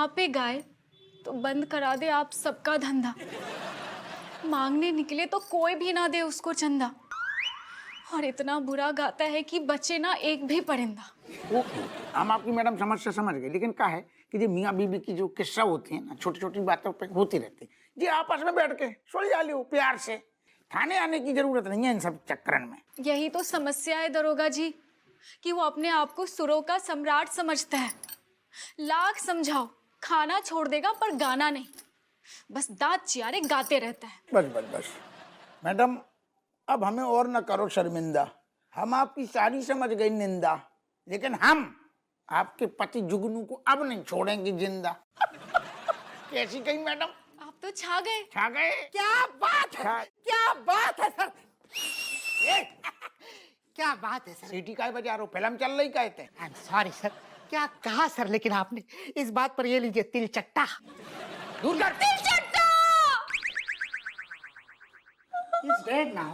यहाँ पे गाए तो बंद करा दे आप सबका धंधा। मांगने निकले तो कोई भी ना दे उसको चंदा। और इतना बुरा गाता है कि बचे ना एक भी परिंदा। ओके, हम आपकी मैडम समस्या समझ गए, लेकिन क्या है कि जो मियाँ बीबी की जो किस्सा होती है ना, छोटी छोटी बातों पे होती रहती है जी, आपस में बैठ के सुलझा लो प्यार से। थाने आने की जरूरत नहीं है इन सब चक्करन में। यही तो समस्या है दरोगा जी कि वो अपने आप को सुरों का सम्राट समझता है। लाख समझाओ खाना छोड़ देगा पर गाना नहीं, बस दांत चियारे गाते रहता है। बस बस बस मैडम, अब हमें और न करो शर्मिंदा। हम आपकी सारी समझ गई निंदा, लेकिन हम आपके पति जुगनू को अब नहीं छोड़ेंगे जिंदा। कैसी कही मैडम? आप तो छा गए। छा गए? क्या बात है, क्या बात है सर, क्या बात है सर। सीटी का बजा रहे हो, फिल्म चल रही कहते। आई एम सॉरी सर, क्या कहा सर, लेकिन आपने इस बात पर ये लीजिए तिल चट्टा। दूर कर। तिल चट्टा! He's dead now.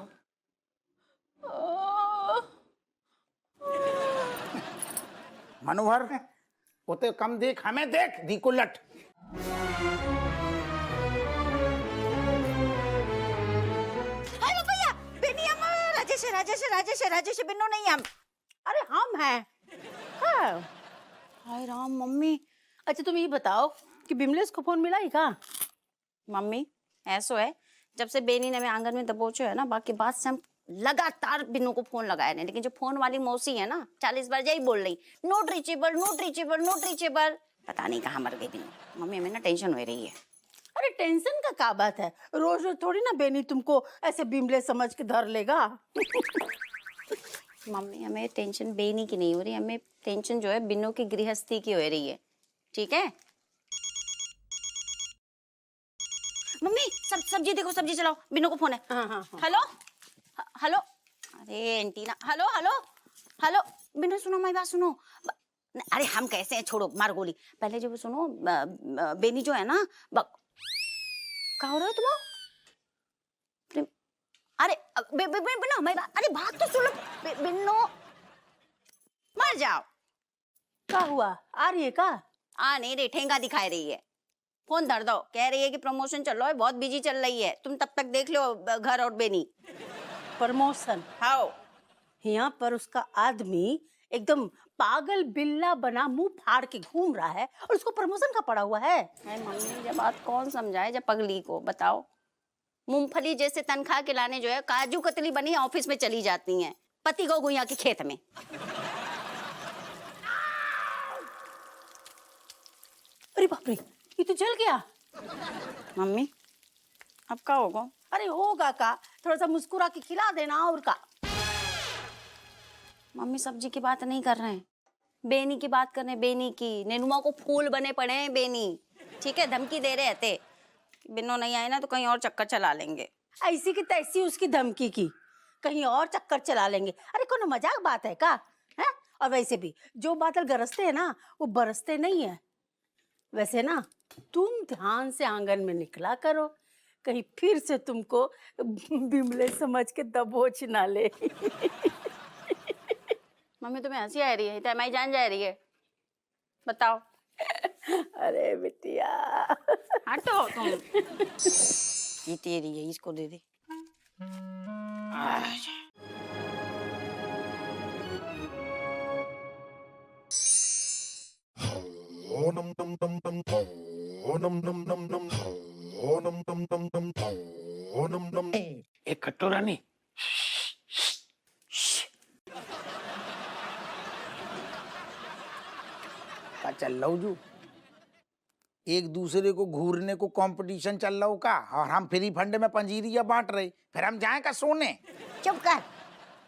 मनोहर, उते कम देख, हमें देख दी कुल्लट। हेलो भैया, बेनियम राजेश राजेश राजेश राजेश बिन्नो नहीं हम। अरे हम हैं। हाँ। हाय राम मम्मी। अच्छा तुम ये बताओ कि बिमलेश को फोन मिला ही का? मम्मी ऐसो है, जब से बेनी ने मैं आंगन में दबोचो है ना, बाकी बात से हम लगातार बिन्नू को फोन लगाए ने, लेकिन जो फोन वाली मौसी है ना 40 बार यही बोल रही, note reachable note reachable note reachable. पता नहीं कहाँ मर गई बिन्नू। मम्मी हमें ना टेंशन हो रही है। अरे टेंशन का क्या बात है, रोज रोज थोड़ी ना बेनी तुमको ऐसे बिमले समझ के धर लेगा। मम्मी हमें टेंशन बेनी की नहीं हो रही, हमें टेंशन जो है बिन्नू की गृहस्थी की हो रही है। ठीक है मम्मी, सब्जी देखो, सब्जी चलाओ, बिन्नू को फोन है। हाँ हाँ हाँ। हेलो हेलो, अरे antenna, hello hello hello, Binnu सुनो मेरी बात सुनो। अरे हम कैसे हैं, छोड़ो मार गोली, पहले जो सुनो बेनी जो है ना क्या हो रहा है तुम्हें? अरे बिन्नू मेरी बात, अरे बात तो सुनो बिन्नू, मर जाओ। क्या हुआ, आ रही है का? आ नहीं रही, ठेंगा दिखाई रही है। फोन धर दो, कह रही है कि प्रमोशन चल रहा है, बहुत बिजी चल रही है, तुम तब तक देख लो घर और बेनी। प्रमोशन? हाँ। यहाँ पर उसका आदमी एकदम पागल बिल्ला बना मुंह फाड़ के घूम रहा है और उसको प्रमोशन का पड़ा हुआ है। मम्मी जब बात कौन समझाए, जब पगली को बताओ। मूंगफली जैसे तनख्वाह के लाने जो है काजू कतली बनी ऑफिस में चली जाती हैं, पति को गुइया के खेत में। अरे बाप रे, ये तो जल गया। मम्मी अब क्या होगा? अरे होगा का, थोड़ा सा मुस्कुरा के खिला देना और का। मम्मी सब्जी की बात नहीं कर रहे हैं, बेनी की बात कर रहे हैं, बेनी की। नेनुआ को फूल बने पड़े हैं बेनी, ठीक है, धमकी दे रहे थे बिन्नो नहीं आए ना तो कहीं और चक्कर चला लेंगे। ऐसी की तैसी उसकी धमकी की, कहीं और चक्कर चला लेंगे। अरे कोनो मजाक बात है का है? और वैसे भी जो बादल गरजते हैं ना वो बरसते नहीं है। वैसे ना तुम ध्यान से आंगन में निकला करो, कहीं फिर से तुमको बिमले समझ के दबोच ना ले। मम्मी तुम्हें हंसी आ रही है, तैमाई जान जा रही है, बताओ। अरे बिटिया हटो तुम। ये तेरी है, इसको दे दे। एक कटोरा नहीं, का चल रहा हूँ जू, एक दूसरे को घूरने को कंपटीशन चल रहा हो का, और हम फ्री फंड में पंजीरिया बांट रहे, फिर हम जाए का सोने। चुप कर,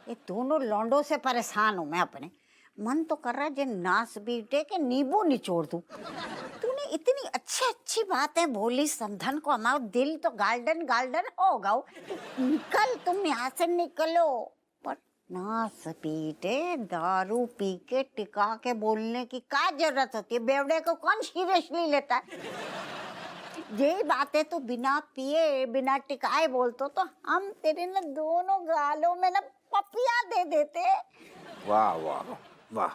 ये दोनों लौंडों से परेशान हूं मैं अपने। मन तो कर रहा है जे नास बीटे के नींबू निचोड़ दूं। तूने इतनी अच्छी अच्छी बातें बोली, समधन को हमारा दिल तो गार्डन गार्डन होगा। निकल तुम यहाँ से निकलो। पर नास पीटे दारू पी के टिका के बोलने की क्या जरूरत होती है? बेवड़े को कौन सीरियसली लेता है? ये बातें तो बिना पिए बिना टिकाए बोलतो तो हम तेरे ना दोनों गालों में ना पपिया दे देते। वाह वाह वाह,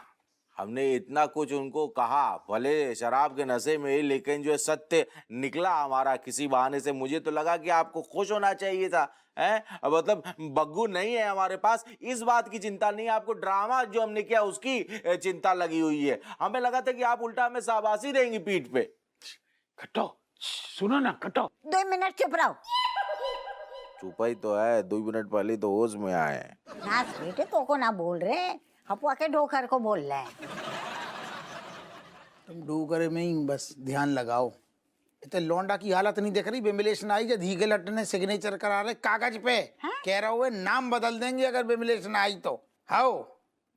हमने इतना कुछ उनको कहा, भले शराब के नशे में ही, लेकिन जो सत्य निकला हमारा किसी बहाने से, मुझे तो लगा कि आपको खुश होना चाहिए था। हैं, मतलब बग्गू नहीं है हमारे पास, इस बात की चिंता नहीं है आपको, ड्रामा जो हमने किया उसकी चिंता लगी हुई है। हमें लगा था कि आप उल्टा हमें शाबाशी देंगी पीठ पे। कटो, सुनो ना, कटो। 2 मिनट चुप रहो। चुप ही तो है, 2 मिनट पहले तो होश में आए। नास बेटे तो को ना बोल रहे, हपुआ के डोकर को बोल रहे हैं। तुम डोगरे में ही बस ध्यान लगाओ। इतने लौंडा की हालत नहीं देख रही, बेमिलेशन आई जब धी के लट्टे ने सिग्नेचर करा रहे कागज पे। कह रहा हुए नाम बदल देंगे अगर बेमिलेशन आई तो। हाओ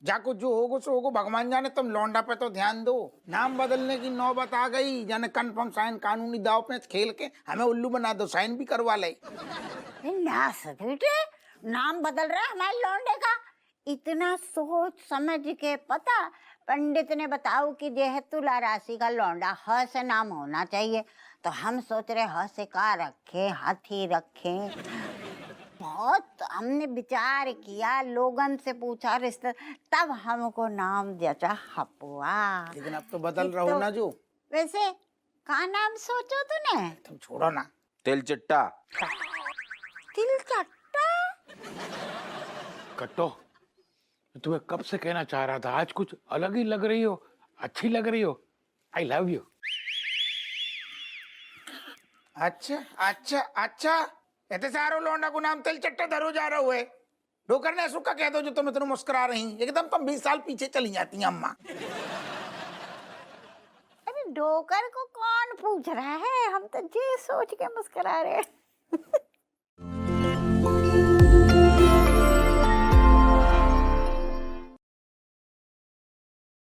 जाको जो होगो सो होगो, भगवान जाने, तुम लौंडा पे तो ध्यान दो। नाम बदलने की नौबत आ गई, जाने कन्फर्म साइन कानूनी दाव पे खेल के हमें उल्लू बना दो, साइन भी करवा ले। नास बेटे, नाम बदल रहा है हमारे लौंडे का। इतना सोच समझ के पता पंडित ने बताओ कि यह तुला राशि का लौंडा ह से नाम होना चाहिए, तो हम सोच रहे ह से का रखे, हाथी रखे। बहुत हमने विचार किया, लोगन से पूछा रिश्ते, तब हमको नाम जचा हपुआ। लेकिन अब तो बदल रहो ना जो। वैसे का नाम सोचो तूने? तुम छोड़ो ना। तिल चिट्टा। तिल चट्टा। कट्टो, तुम्हें कब से कहना चाह रहा था, आज कुछ अलग ही लग रही हो, अच्छी लग रही हो। I love you. अच्छा अच्छा अच्छा, इतने सारो लौंडा को नाम तिल चट्टा धरो जा रहा हुए। डोकर ने सुखा कह दो जो तुम इतना मुस्कुरा रही, एकदम तुम 20 साल पीछे चली जाती हैं अम्मा। अरे डोकर को कौन पूछ रहा है, हम तो ये सोच के मुस्कुरा रहे हैं।